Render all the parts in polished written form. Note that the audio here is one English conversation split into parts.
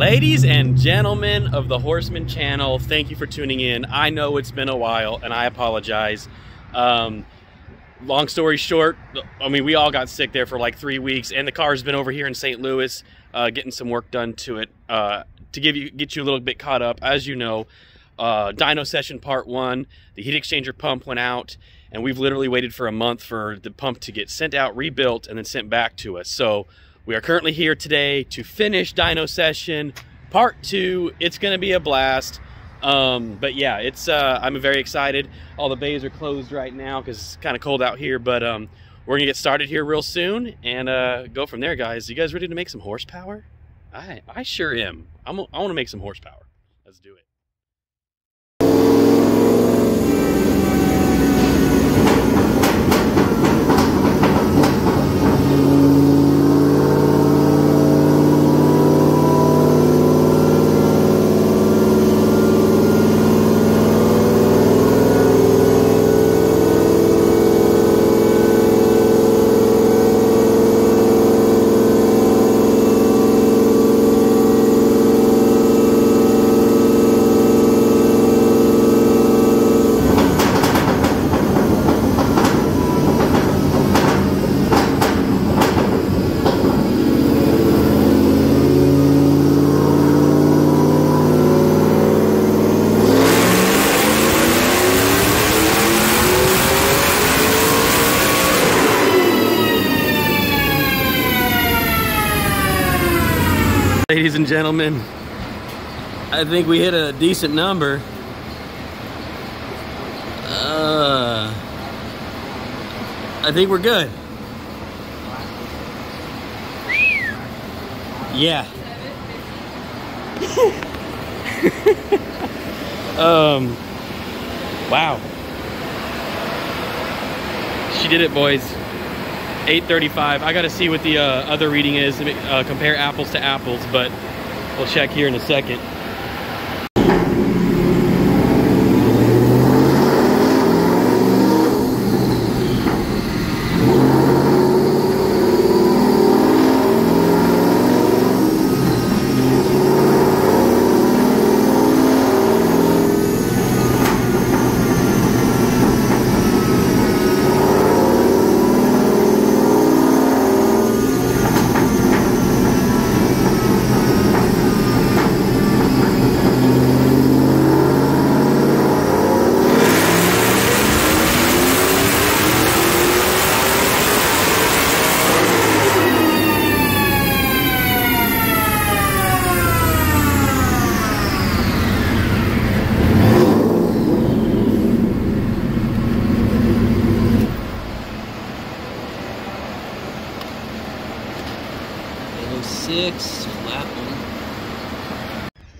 Ladies and gentlemen of the Horseman channel, thank you for tuning in. I know it's been a while and I apologize. Long story short, I mean, we all got sick there for like 3 weeks, and the car's been over here in St. Louis getting some work done to it to get you a little bit caught up. As you know, dyno session part 1, the heat exchanger pump went out, and we've literally waited for a month for the pump to get sent out, rebuilt, and then sent back to us. So we are currently here today to finish dyno session part 2. It's going to be a blast. But yeah, it's I'm very excited. All the bays are closed right now because it's kind of cold out here, but we're gonna get started here real soon and go from there, guys. You guys ready to make some horsepower? I sure am. I want to make some horsepower. Let's do it. Ladies and gentlemen, I think we hit a decent number. I think we're good. Yeah. Wow. She did it, boys. 835. I gotta see what the other reading is to compare apples to apples, but we'll check here in a second.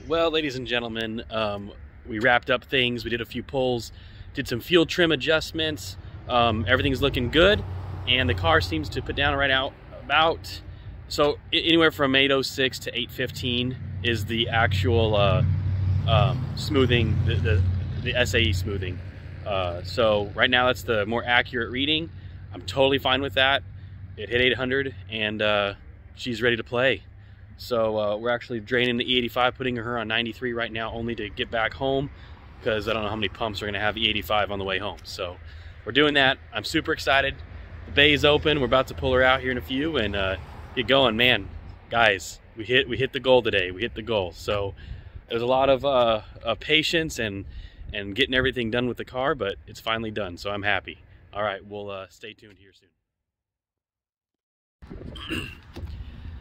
Well, ladies and gentlemen, we wrapped up things. We did a few pulls, did some fuel trim adjustments. Everything's looking good, and the car seems to put down right out about, so anywhere from 806 to 815 is the actual smoothing, the SAE smoothing. So right now that's the more accurate reading. I'm totally fine with that. It hit 800, and she's ready to play. So we're actually draining the E85, putting her on 93 right now, only to get back home, because I don't know how many pumps are going to have E85 on the way home. So we're doing that. I'm super excited. The bay is open. We're about to pull her out here in a few and get going. Man, guys, we hit the goal today. We hit the goal. So there's a lot of patience and getting everything done with the car, but it's finally done. So I'm happy. All right, we'll stay tuned here soon.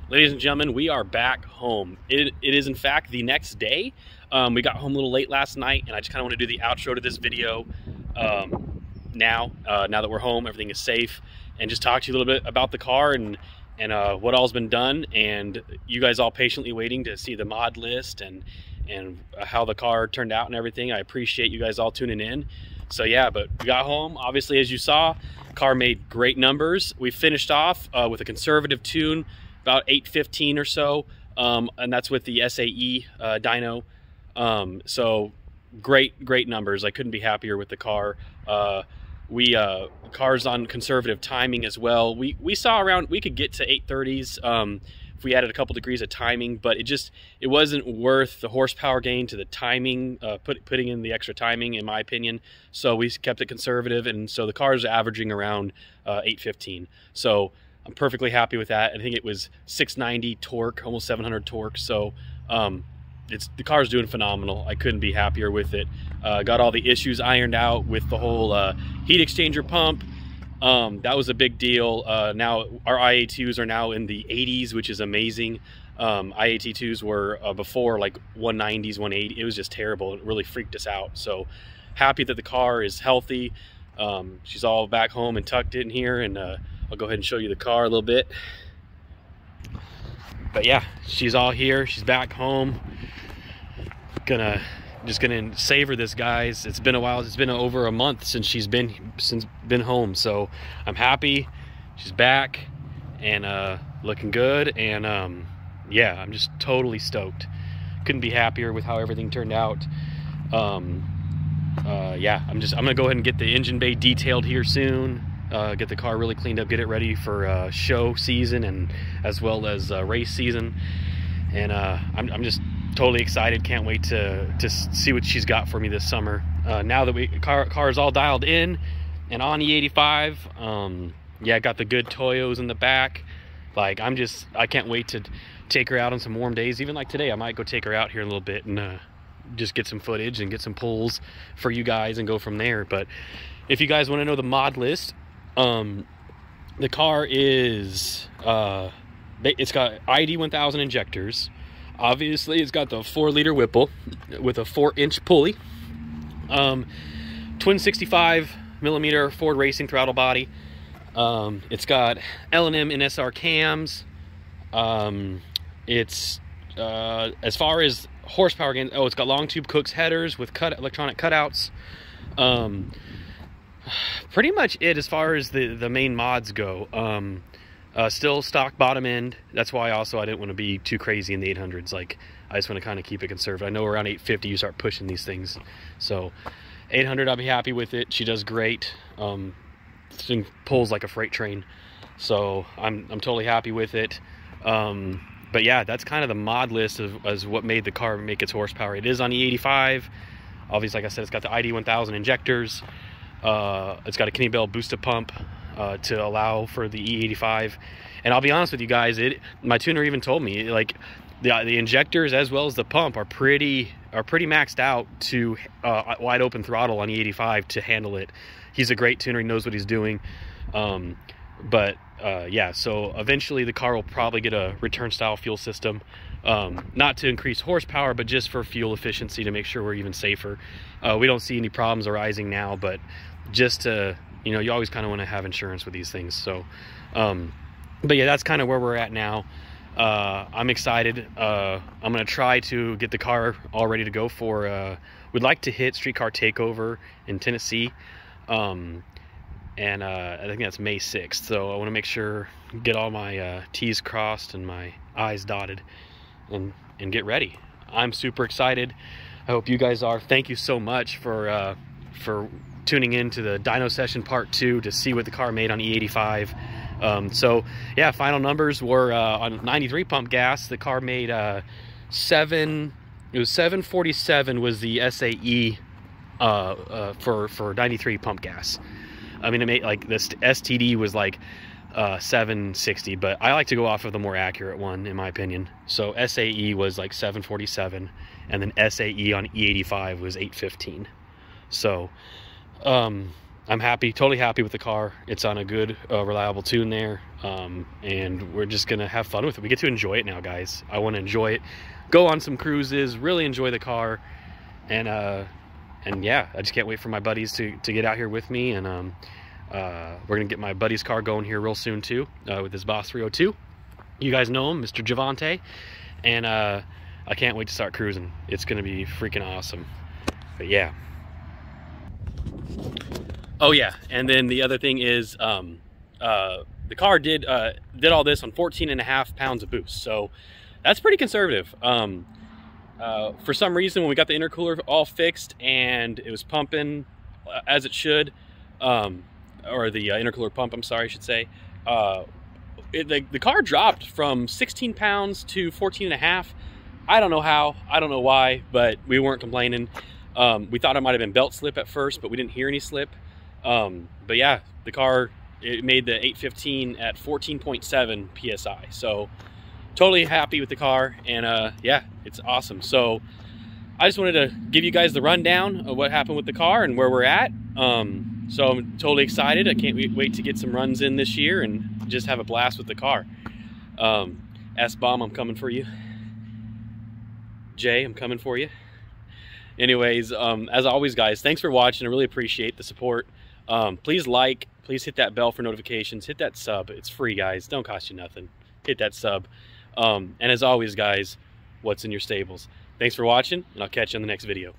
Ladies and gentlemen, we are back home. It is in fact the next day. We got home a little late last night, and I just kind of want to do the outro to this video now that we're home, everything is safe, and just talk to you a little bit about the car and what all's been done, and you guys all patiently waiting to see the mod list and how the car turned out and everything. I appreciate you guys all tuning in. So yeah, but we got home, obviously, as you saw. Car made great numbers. We finished off with a conservative tune, about 815 or so, and that's with the SAE dyno. So great numbers. I couldn't be happier with the car. Cars on conservative timing as well. We saw around, we could get to 830s if we added a couple degrees of timing, but it wasn't worth the horsepower gain to the timing, putting in the extra timing, in my opinion. So we kept it conservative, and so the car is averaging around 815. So I'm perfectly happy with that. I think it was 690 torque, almost 700 torque. So the car's doing phenomenal. I couldn't be happier with it. Got all the issues ironed out with the whole heat exchanger pump. That was a big deal. Now our IA2s are now in the 80s, which is amazing. IA2s were before like 190s, 180. It was just terrible. It really freaked us out. So happy that the car is healthy. She's all back home and tucked in here, and I'll go ahead and show you the car a little bit. But yeah, she's all here. She's back home. Just gonna savor this, guys. It's been a while. It's been over a month since she's been home, so I'm happy she's back and looking good. And yeah, I'm just totally stoked. Couldn't be happier with how everything turned out. Yeah, I'm gonna go ahead and get the engine bay detailed here soon. Get the car really cleaned up, get it ready for show season and as well as race season. And I'm just totally excited. Can't wait to see what she's got for me this summer. Now that car is all dialed in and on E85. Yeah, got the good Toyos in the back. Like, I can't wait to take her out on some warm days. Even like today, I might go take her out here in a little bit and just get some footage and get some pulls for you guys and go from there. But if you guys want to know the mod list, the car is it's got ID 1000 injectors. Obviously, it's got the 4-liter Whipple with a 4-inch pulley. Twin 65mm Ford Racing throttle body. It's got L&M NSR cams. It's as far as horsepower gain, it's got long tube Cook's headers with electronic cutouts. Pretty much it as far as the main mods go. Still stock bottom end. That's why also I didn't want to be too crazy in the 800s. Like, I just want to kind of keep it conservative. I know around 850 you start pushing these things. So 800, I'll be happy with it. She does great. This thing pulls like a freight train. So I'm totally happy with it. But yeah, that's kind of the mod list as what made the car make its horsepower. It is on E85. Obviously, like I said, it's got the ID 1000 injectors. It's got a Kenny Bell booster pump to allow for the E85. And I'll be honest with you guys, my tuner even told me, like, the injectors as well as the pump are pretty maxed out to wide open throttle on E85 to handle it. He's a great tuner. He knows what he's doing. Yeah, so eventually the car will probably get a return style fuel system, not to increase horsepower, but just for fuel efficiency, to make sure we're even safer. We don't see any problems arising now, but just to, you know, you always kind of want to have insurance with these things. So but yeah, that's kind of where we're at now. I'm excited. I'm gonna try to get the car all ready to go for we'd like to hit Streetcar Takeover in Tennessee. I think that's May 6th, so I want to make sure, get all my T's crossed and my I's dotted, and get ready. I'm super excited. I hope you guys are. Thank you so much for tuning in to the dyno session part 2 to see what the car made on E85. So yeah, final numbers were on 93 pump gas, the car made 747 was the SAE for 93 pump gas. I mean, it made, like, this STD was like 760, but I like to go off of the more accurate one, in my opinion. So SAE was like 747, and then SAE on E85 was 815. So I'm happy, totally happy with the car. It's on a good, reliable tune there, and we're just gonna have fun with it. We get to enjoy it now, guys. I want to enjoy it, go on some cruises, really enjoy the car, and yeah, I just can't wait for my buddies to get out here with me. And we're gonna get my buddy's car going here real soon too, with his Boss 302. You guys know him, Mr. Javante, and I can't wait to start cruising. It's gonna be freaking awesome. But yeah. Oh yeah, and then the other thing is, the car did all this on 14.5 pounds of boost, so that's pretty conservative. For some reason, when we got the intercooler all fixed and it was pumping as it should, or the intercooler pump, I'm sorry, I should say, the car dropped from 16 pounds to 14 and a half. I don't know how, I don't know why, but we weren't complaining. We thought it might have been belt slip at first, but we didn't hear any slip. But yeah, the car, it made the 815 at 14.7 PSI. So totally happy with the car, and yeah, it's awesome. So I just wanted to give you guys the rundown of what happened with the car and where we're at. So I'm totally excited. I can't wait to get some runs in this year and just have a blast with the car. S-Bomb, I'm coming for you. Jay, I'm coming for you. Anyways, as always, guys, thanks for watching. I really appreciate the support. Please like, please hit that bell for notifications, hit that sub. It's free, guys. Don't cost you nothing. Hit that sub. And as always, guys, what's in your stables? Thanks for watching, and I'll catch you in the next video.